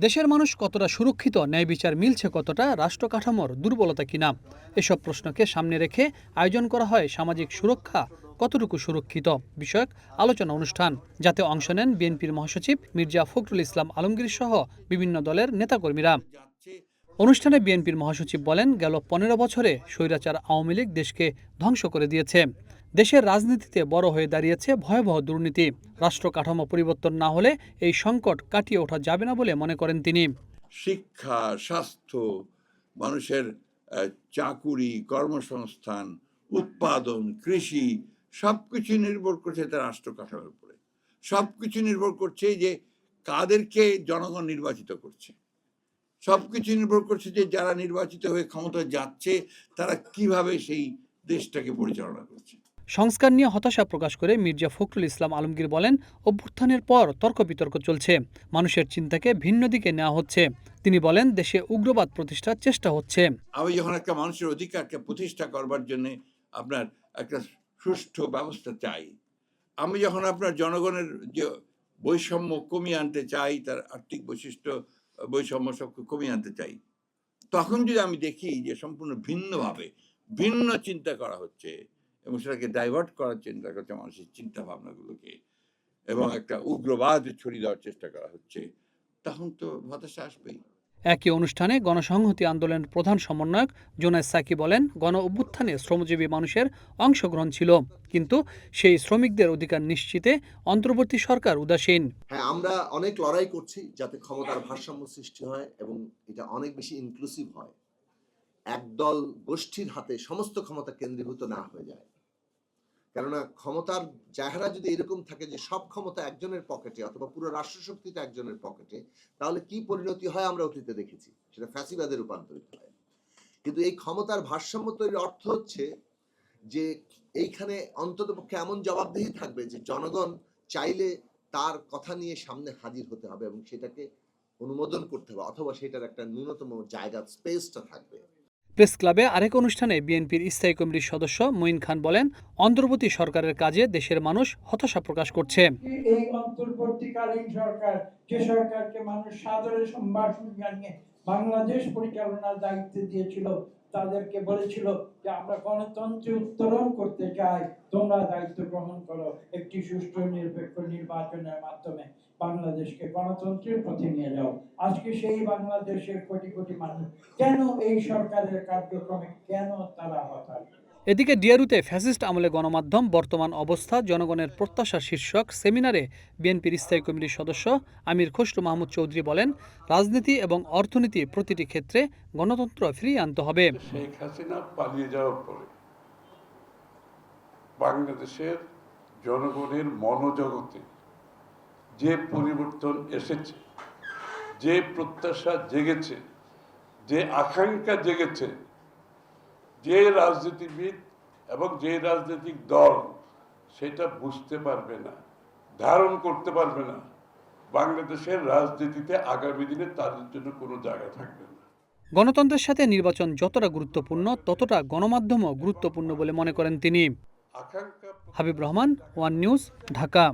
দেশের মানুষ কতটা সুরক্ষিত, ন্যায় বিচার মিলছে কতটা, রাষ্ট্র কাঠামোর দুর্বলতা কিনা, এসব প্রশ্নকে সামনে রেখে আয়োজন করা হয় সামাজিক সুরক্ষা কতটুকু সুরক্ষিত বিষয়ক আলোচনা অনুষ্ঠান, যাতে অংশ নেন বিএনপির মহাসচিব মির্জা ফখরুল ইসলাম আলমগীর সহ বিভিন্ন দলের নেতাকর্মীরা। অনুষ্ঠানে বিএনপির মহাসচিব বলেন, গেল ১৫ বছরে স্বৈরাচার আওয়ামী লীগ দেশকে ধ্বংস করে দিয়েছে। দেশের রাজনীতিতে বড় হয়ে দাঁড়িয়েছে ভয়াবহ দুর্নীতি। রাষ্ট্র কাঠামো পরিবর্তন না হলে এই সংকট কাটিয়ে ওঠা যাবে না বলে মনে করেন তিনি। শিক্ষা, স্বাস্থ্য, মানুষের চাকুরি, কর্মসংস্থান, উৎপাদন, কৃষি সবকিছু নির্ভর করছে তার রাষ্ট্র কাঠামোর উপরে। সবকিছু নির্ভর করছে যে কাদেরকে জনগণ নির্বাচিত করছে। সবকিছু নির্ভর করছে যে যারা নির্বাচিত হয়ে ক্ষমতায় যাচ্ছে তারা কিভাবে সেই দেশটাকে পরিচালনা করছে। সংস্কার নিয়ে হতাশা প্রকাশ করে মির্জা ফখরুল ইসলাম আলমগীর বলেন, অভ্যুত্থানের পর তর্ক বিতর্ক চলছে, মানুষের চিন্তাকে ভিন্ন দিকে নেওয়া হচ্ছে। তিনি বলেন, দেশে উগ্রবাদ প্রতিষ্ঠার চেষ্টা হচ্ছে। আমি যখন একটা মানুষের অধিকারকে প্রতিষ্ঠা করবার জন্য আপনার একটা সুষ্ঠু ব্যবস্থা চাই, আমি যখন আপনার জনগণের যে বৈষম্য কমিয়ে আনতে চাই, তার আর্থিক বৈশিষ্ট্য বৈষম্য সব কমিয়ে আনতে চাই, তখন যদি আমি দেখি যে সম্পূর্ণ ভিন্নভাবে ভিন্ন চিন্তা করা হচ্ছে এবং সেটাকে ডাইভার্ট করার চিন্তা করছে মানুষের চিন্তা ভাবনাগুলোকে, এবং একটা উগ্রবাদ ছড়িয়ে দেওয়ার চেষ্টা করা হচ্ছে, তখন তো হতাশা আসবেই। একই অনুষ্ঠানে গণসংহতি আন্দোলনের প্রধান সমন্বয়ক জোনায়েদ সাকি বলেন, গণ অভ্যুত্থানে শ্রমজীবী মানুষের অংশগ্রহণ ছিল, কিন্তু সেই শ্রমিকদের অধিকার নিশ্চিতে অন্তর্বর্তী সরকার উদাসীন। হ্যাঁ, আমরা অনেক লড়াই করছি যাতে ক্ষমতার ভারসাম্য সৃষ্টি হয় এবং এটা অনেক বেশি ইনক্লুসিভ হয়, একদল গোষ্ঠীর হাতে সমস্ত ক্ষমতা কেন্দ্রীভূত না হয়ে যায়। কেননা ক্ষমতার জায়গাটা যদি এরকম থাকে যে সব ক্ষমতা একজনের পকেটে অথবা পুরো রাষ্ট্রশক্তিটা একজনের পকেটে, তাহলে কি পরিণতি হয় আমরা অতীতে দেখেছি, সেটা ফ্যাসিবাদে রূপান্তরিত হয়। কিন্তু এই ক্ষমতার ভারসাম্য তৈরির অর্থ হচ্ছে যে এইখানে অন্ততপক্ষে এমন জবাবদিহি থাকবে যে জনগণ চাইলে তার কথা নিয়ে সামনে হাজির হতে হবে এবং সেটাকে অনুমোদন করতে হবে, অথবা সেটার একটা ন্যূনতম জায়গা স্পেসটা থাকবে। প্রেস ক্লাবে আরেক অনুষ্ঠানে বিএনপির স্থায়ী কমিটির সদস্য মঈন খান বলেন, অন্তর্বর্তী সরকারের কাজে দেশের মানুষ হতাশা প্রকাশ করছে। এই অন্তর্বর্তীকালীন সরকার, যে সরকারকে মানুষ সাদরে সম্ভাষণ জানিয়ে বাংলাদেশ পরিচালনার দায়িত্ব দিয়েছিল, তাদেরকে বলেছিল যে আমরা গণতন্ত্রে উত্তরণ করতে চাই, তোমরা দায়িত্ব গ্রহণ করো, একটি সুষ্ঠু নিরপেক্ষ নির্বাচনের মাধ্যমে বাংলাদেশকে গণতন্ত্রের পথে নিয়ে যাও। আজকে সেই বাংলাদেশের কোটি কোটি মানুষ কেন এই সরকারের কার্যক্রমে কেন তারা হতাশ? এদিকে ডিয়ারুতে ফ্যাসিস্ট আমলে গণমাধ্যম বর্তমান অবস্থা জনগণের প্রত্যাশা শীর্ষক সেমিনারে বিএনপির স্থায়ী কমিটির সদস্য আমির খসরু মাহমুদ চৌধুরী বলেন, রাজনীতি এবং অর্থনীতি প্রতিটি ক্ষেত্রে গণতন্ত্র ফিরিয়ে আনতে হবে। শেখ হাসিনা পালিয়ে যাওয়ার পরে বাংলাদেশের জনগণের মনোজগতে যে পরিবর্তন এসেছে, যে প্রত্যাশা জেগেছে, যে আকাঙ্ক্ষা জেগেছে, যে রাজনীতিবিদ এবং যে রাজনৈতিক দল সেটা বুঝতে পারবে না, ধারণ করতে পারবে না, বাংলাদেশের রাজনীতিতে আগামী দিনে তাদের জন্য কোনো জায়গা থাকবে না। গণতন্ত্রের সাথে নির্বাচন যতটা গুরুত্বপূর্ণ, ততটা গণমাধ্যমও গুরুত্বপূর্ণ বলে মনে করেন তিনি। Habib Rahman, one news, Dhaka.